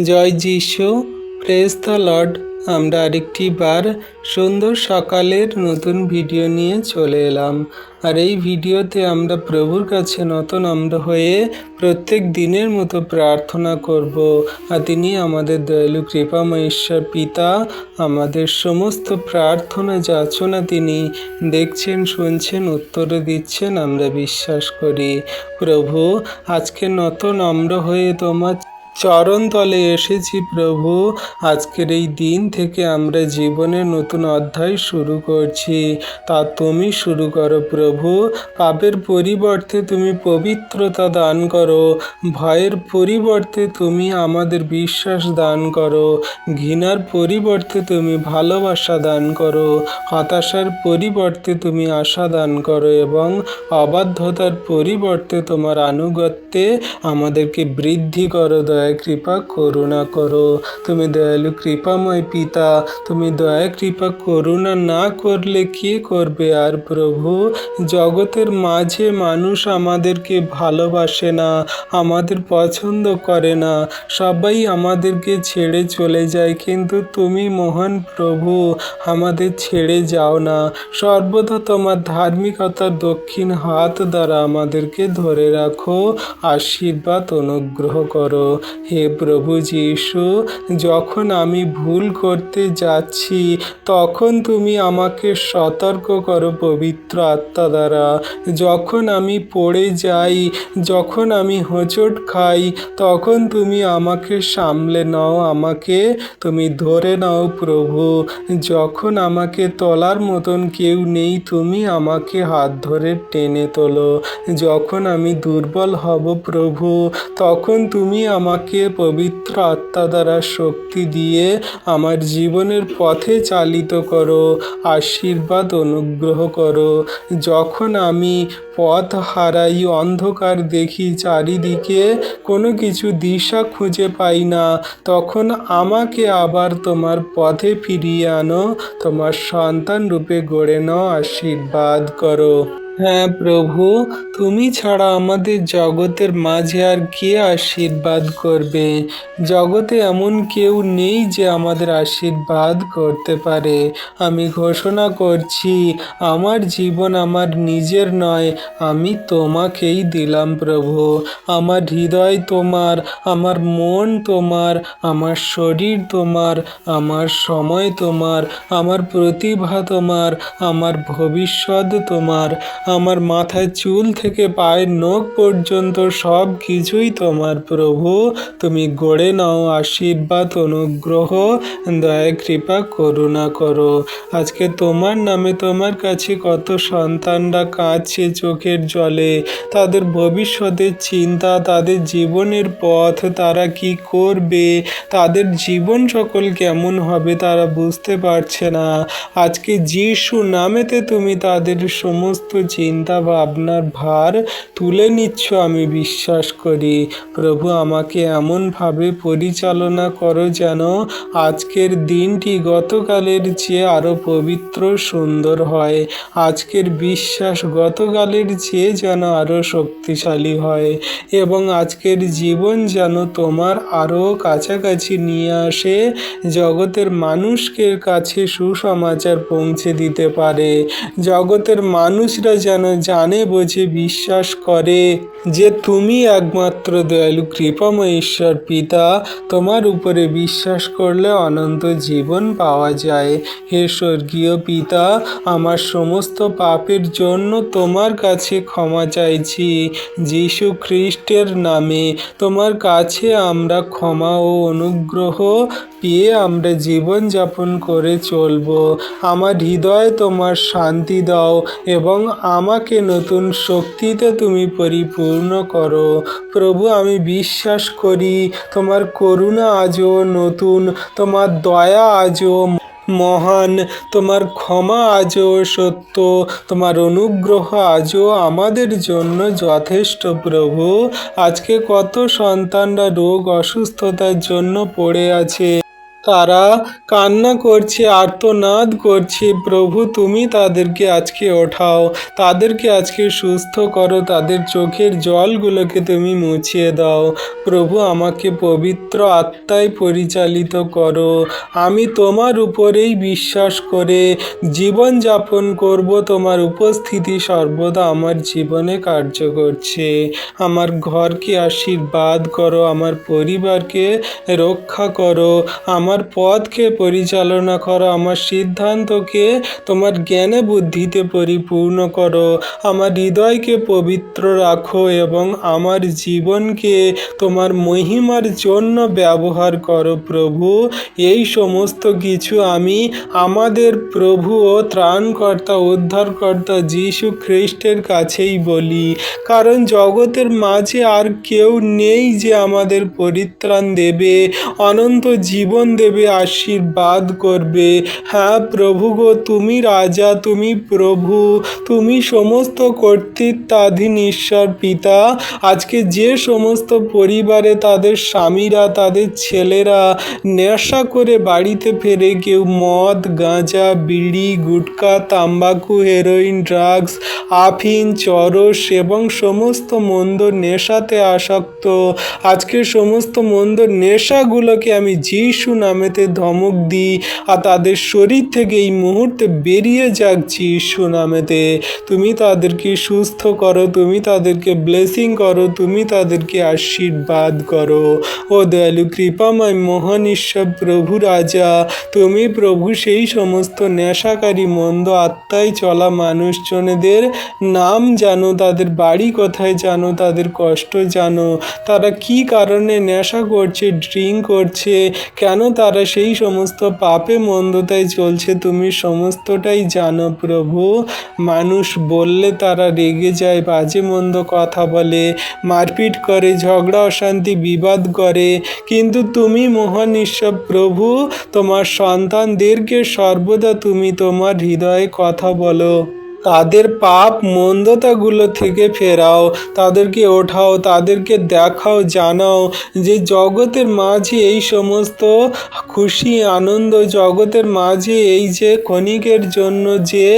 জয় যিশু, praise the Lord. আমরা আরেকটি বার সুন্দর সকালের নতুন ভিডিও নিয়ে চলে এলাম। আর এই ভিডিওতে আমরা প্রভুর কাছে নম্র হয়ে প্রত্যেক দিনের মতো প্রার্থনা করব। আর তিনি আমাদের দয়ালু কৃপাময় ঈশ্বর পিতা আমাদের সমস্ত প্রার্থনা যাচনা তিনি দেখছেন, শুনছেন, উত্তর দিচ্ছেন, আমরা বিশ্বাস করি। প্রভু, আজকে নম্র হয়ে তোমার চরণ তলে এসেছি প্রভু। আজকের এই দিন থেকে আমরা জীবনের নতুন অধ্যায় শুরু করছি, তা তুমি শুরু করো প্রভু। পাপের পরিবর্তে তুমি পবিত্রতা দান করো, ভয়ের পরিবর্তে তুমি আমাদের বিশ্বাস দান করো, ঘৃণার পরিবর্তে তুমি ভালোবাসা দান করো, হতাশার পরিবর্তে তুমি আশা দান করো এবং অবাধ্যতার পরিবর্তে তোমার আনুগত্যে আমাদেরকে বৃদ্ধি করো। দয়া কৃপা করুণা করো। তুমি দয়ালু কৃপাময় পিতা, তুমি দয়া কৃপা করুণা না করলে কে করবে? আর প্রভু, জগতের মাঝে মানুষ আমাদেরকে ভালোবাসে না, আমাদের পছন্দ করে না, সবাই আমাদেরকে ছেড়ে চলে যায়, কিন্তু তুমি মহান প্রভু আমাদের ছেড়ে যাও না। সর্বদা তোমার ধার্মিকতার দক্ষিণ হাত দ্বারা আমাদেরকে ধরে রাখো, আশীর্বাদ অনুগ্রহ করো। হে প্রভু যিশু, যখন আমি ভুল করতে যাচ্ছি তখন তুমি আমাকে সতর্ক করো পবিত্র আত্মা দ্বারা। যখন আমি পড়ে যাই, যখন আমি হোঁচট খাই, তখন তুমি আমাকে সামলে নাও, আমাকে তুমি ধরে নাও প্রভু। যখন আমাকে তোলার মতন কেউ নেই, তুমি আমাকে হাত ধরে টেনে তোলো। যখন আমি দুর্বল হব প্রভু, তখন তুমি আমাকে পবিত্র আত্মা দ্বারা শক্তি দিয়ে আমার জীবনের পথে চালিত করো, আশীর্বাদ অনুগ্রহ করো। যখন আমি পথ হারাই, অন্ধকার দেখি চারিদিকে, কোনো কিছু দিশা খুঁজে পাই না, তখন আমাকে আবার তোমার পথে ফিরিয়ে আনো, তোমার সন্তান রূপে গড়ে নাও, আশীর্বাদ করো। হ্যাঁ প্রভু, তুমি ছাড়া আমাদের জগতের মাঝে আর কে আশীর্বাদ করবে? জগতে এমন কেউ নেই যে আমাদের আশীর্বাদ করতে পারে। আমি ঘোষণা করছি, আমার জীবন আমার নিজের নয়, আমি তোমাকেই দিলাম প্রভু। আমার হৃদয় তোমার, আমার মন তোমার, আমার শরীর তোমার, আমার সময় তোমার, আমার প্রতিভা তোমার, আমার ভবিষ্যৎ তোমার, আমার মাথায় চুল থেকে পায়ের নখ পর্যন্ত সব কিছুই তোমার প্রভু। তুমি গড়ে নাও, আশীর্বাদ অনুগ্রহ দয়া কৃপা করুণা করো। আজকে তোমার নামে তোমার কাছে কত সন্তানরা কাঁদছে চোখের জলে, তাদের ভবিষ্যতের চিন্তা, তাদের জীবনের পথ, তারা কি করবে, তাদের জীবন সকল কেমন হবে তারা বুঝতে পারছে না। আজকে যিশু নামেতে তুমি তাদের সমস্ত চিন্তা ভাবনার ভার তুলে নিচ্ছ, আমি বিশ্বাস করি। প্রভু, আমাকে এমনভাবে পরিচালনা করো যেন আজকের দিনটি গতকালের চেয়ে আরও পবিত্র সুন্দর হয়। আজকের বিশ্বাস গতকালের চেয়ে যেন আরও শক্তিশালী হয় এবং আজকের জীবন যেন তোমার আরও কাছাকাছি নিয়ে আসে, জগতের মানুষকে কাছে সুসমাচার পৌঁছে দিতে পারে। জগতের মানুষরা যেন জানে, বোঝে, বিশ্বাস করে যে তুমি একমাত্র দয়ালু কৃপাময় ঈশ্বর পিতা। তোমার উপরে বিশ্বাস করলে অনন্ত জীবন পাওয়া যায়। হে স্বর্গীয় পিতা, আমার সমস্ত পাপের জন্য তোমার কাছে ক্ষমা চাইছি। যিশু খ্রিস্টের নামে তোমার কাছে আমরা ক্ষমা ও অনুগ্রহ পেয়ে আমরা জীবনযাপন করে চলব। আমার হৃদয়ে তোমার শান্তি দাও এবং আমাকে নতুন শক্তিতে তুমি পরিপূর্ণ করো। প্রভু, আমি বিশ্বাস করি তোমার করুণা আজও নতুন, তোমার দয়া আজও মহান, তোমার ক্ষমা আজও সত্য, তোমার অনুগ্রহ আজও আমাদের জন্য যথেষ্ট প্রভু। আজকে কত সন্তানরা রোগ অসুস্থতার জন্য পড়ে আছে, তারা কান্না করছে, আর্তনাদ করছে। প্রভু তুমি তাদেরকে আজকে ওঠাও, তাদেরকে আজকে সুস্থ করো, তাদের চোখের জলগুলোকে তুমি মুছিয়ে দাও। প্রভু আমাকে পবিত্র আত্মায় পরিচালিত করো। আমি তোমার উপরেই বিশ্বাস করে জীবন যাপন করব। তোমার উপস্থিতি সর্বদা আমার জীবনে কার্য করছে। আমার ঘরকে আশীর্বাদ করো, আমার পরিবারকে রক্ষা করো, আমার পথকে পরিচালনা করো, আমার সিদ্ধান্তকে তোমার জ্ঞানে বুদ্ধিতে পরিপূর্ণ করো, আমার হৃদয়কে পবিত্র রাখো এবং আমার জীবনকে তোমার মহিমার জন্য ব্যবহার করো। প্রভু এই সমস্ত কিছু আমি আমাদের প্রভু ও ত্রাণকর্তা উদ্ধারকর্তা যীশু খ্রিস্টের কাছেই বলি, কারণ জগতের মাঝে আর কেউ নেই যে আমাদের পরিত্রাণ দেবে, অনন্ত জীবন দেবে, আশীর্বাদ করবে। হ্যাঁ প্রভু গো, তুমি রাজা, তুমি প্রভু, তুমি সমস্ত কর্তৃত্বাধীন ঈশ্বর পিতা। আজকে যে সমস্ত পরিবারে তাদের স্বামীরা, তাদের ছেলেরা নেশা করে বাড়িতে ফেরে, কেউ মদ, গাঁজা, বিড়ি, গুটখা, তাম্বাকু, হেরোইন, ড্রাগস, আফিন, চরস এবং সমস্ত মন্দ নেশাতে আসক্ত, আজকে সমস্ত মন্দ নেশাগুলোকে আমি যিশু নামেতে ধমক দিই, আর তাদের শরীর থেকে এই মুহূর্তে বেরিয়ে যাক যিশু নামেতে। তুমি তাদেরকে সুস্থ করো, তুমি তাদেরকে ব্লেসিং করো, তুমি তাদেরকে আশীর্বাদ করো। ও দয়ালু কৃপাময় মহান ঈশ্বর প্রভু রাজা, তুমি প্রভু সেই সমস্ত নেশাকারী মন্দ আত্মায় চলা মানুষজনেদের নাম জানো, তাদের বাড়ি কোথায় জানো, তাদের কষ্ট জানো, তারা কি কারণে নেশা করছে, ড্রিঙ্ক করছে, কেন তারা সেই সমস্ত পাপে মন্দতায় চলছে, তুমি সমস্তটাই জানো প্রভু। মানুষ বললে তারা রেগে যায়, বাজে মন্দ কথা বলে, মারপিট করে, ঝগড়া অশান্তি বিবাদ করে, কিন্তু তুমি মহান ঈশ্বর প্রভু, তোমার সন্তানদেরকে সর্বদা তুমি তোমার হৃদয়ে কথা বলো, তাদের পাপ মন্দতাগুলো থেকে ফেরাও, তাদেরকে ওঠাও, তাদেরকে দেখাও, জানাও যে জগতের মাঝে এই সমস্ত খুশি আনন্দ, জগতের মাঝে এই যে ক্ষণিকের জন্য যে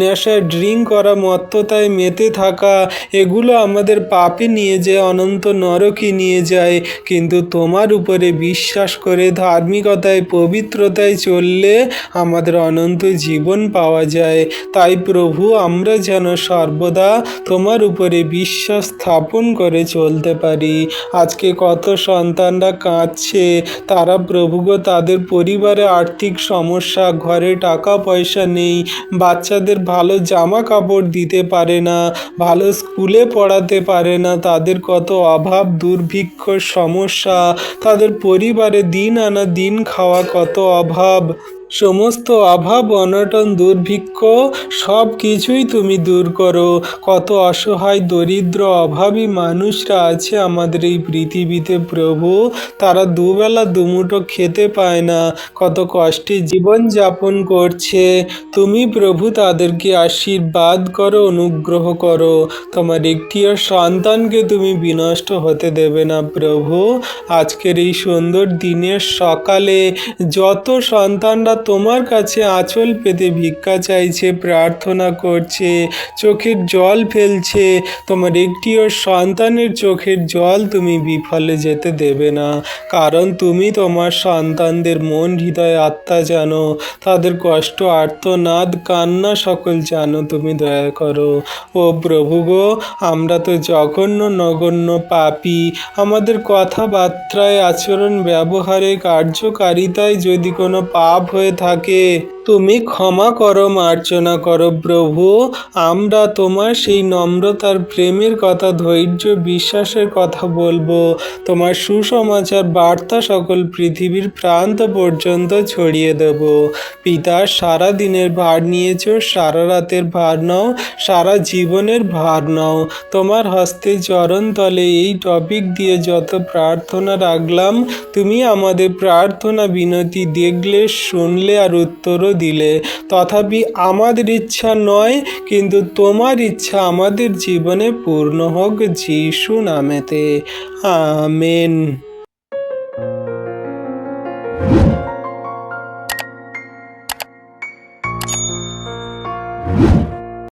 নেশা, ড্রিঙ্ক করা, মত্ততায় মেতে থাকা, এগুলো আমাদের পাপে নিয়ে যায়, অনন্ত নরকে নিয়ে যায়। কিন্তু তোমার উপরে বিশ্বাস করে ধার্মিকতায়, পবিত্রতায় চললে আমাদের অনন্ত জীবন পাওয়া যায়। তাই প্রভু আমরা যেন সর্বদা তোমার উপরে বিশ্বাস স্থাপন করে চলতে পারি। আজকে কত সন্তানরা কাঁদছে, তারা প্রভুগো তাদের পরিবারে আর্থিক সমস্যা, ঘরে টাকা পয়সা নেই, বাচ্চাদের ভালো জামা কাপড় দিতে পারে না, ভালো স্কুলে পড়াতে পারে না, তাদের কত অভাব, দুর্ভিক্ষ, সমস্যা, তাদের পরিবারে দিন আনা দিন খাওয়া কত অভাব, সমস্ত অভাব, অনটন, দুর্ভিক্ষ সব কিছুই তুমি দূর করো। কত অসহায়, দরিদ্র, অভাবী মানুষরা আছে আমাদের এই পৃথিবীতে প্রভু, তারা দুবেলা দুমুঠো খেতে পায় না, কত কষ্টে জীবন যাপন করছে। তুমি প্রভু তাদেরকে আশীর্বাদ করো, অনুগ্রহ করো। তোমার একটিও সন্তানকে তুমি বিনষ্ট হতে দেবে না প্রভু। আজকের এই সুন্দর দিনের সকালে যত সন্তানরা তোমার কাছে আঁচল পেতে ভিক্ষা চাইছে, প্রার্থনা করছে, চোখের জল ফেলছে, তোমার একটিও সন্তানের চোখের জল তুমি বিফলে যেতে দেবে না, কারণ তুমি তোমার সন্তানদের মন, হৃদয়, আত্মা জানো, তাদের কষ্ট, আর্তনাদ, কান্না সকল জানো, তুমি দয়া করো। ও প্রভু গো, আমরা তো জঘন্য নগণ্য পাপী, আমাদের কথাবার্তায়, আচরণ, ব্যবহারে, কার্যকারিতায় যদি কোনো পাপ হয়ে থাকে তুমি ক্ষমা করো, মার্জনা করো প্রভু। আমরা তোমার সেই নম্রতার, প্রেমের কথা, ধৈর্য, বিশ্বাসের কথা বলবো। তোমার সুসমাচার বার্তা সকল পৃথিবীর প্রান্ত পর্যন্ত ছড়িয়ে দেব। পিতা, সারা দিনের ভার নিয়েছো, সারা রাতের ভার নাও, সারা জীবনের ভার নাও। তোমার হস্তে চরণ তলে এই টপিক দিয়ে যত প্রার্থনা রাখলাম, তুমি আমাদের প্রার্থনা বিনতি দেখলে, শুনলে আর উত্তরও দিলে। তথাপি আমাদের ইচ্ছা নয়, কিন্তু তোমার ইচ্ছা আমাদের জীবনে পূর্ণ হোক যিশু নামেতে। আমেন।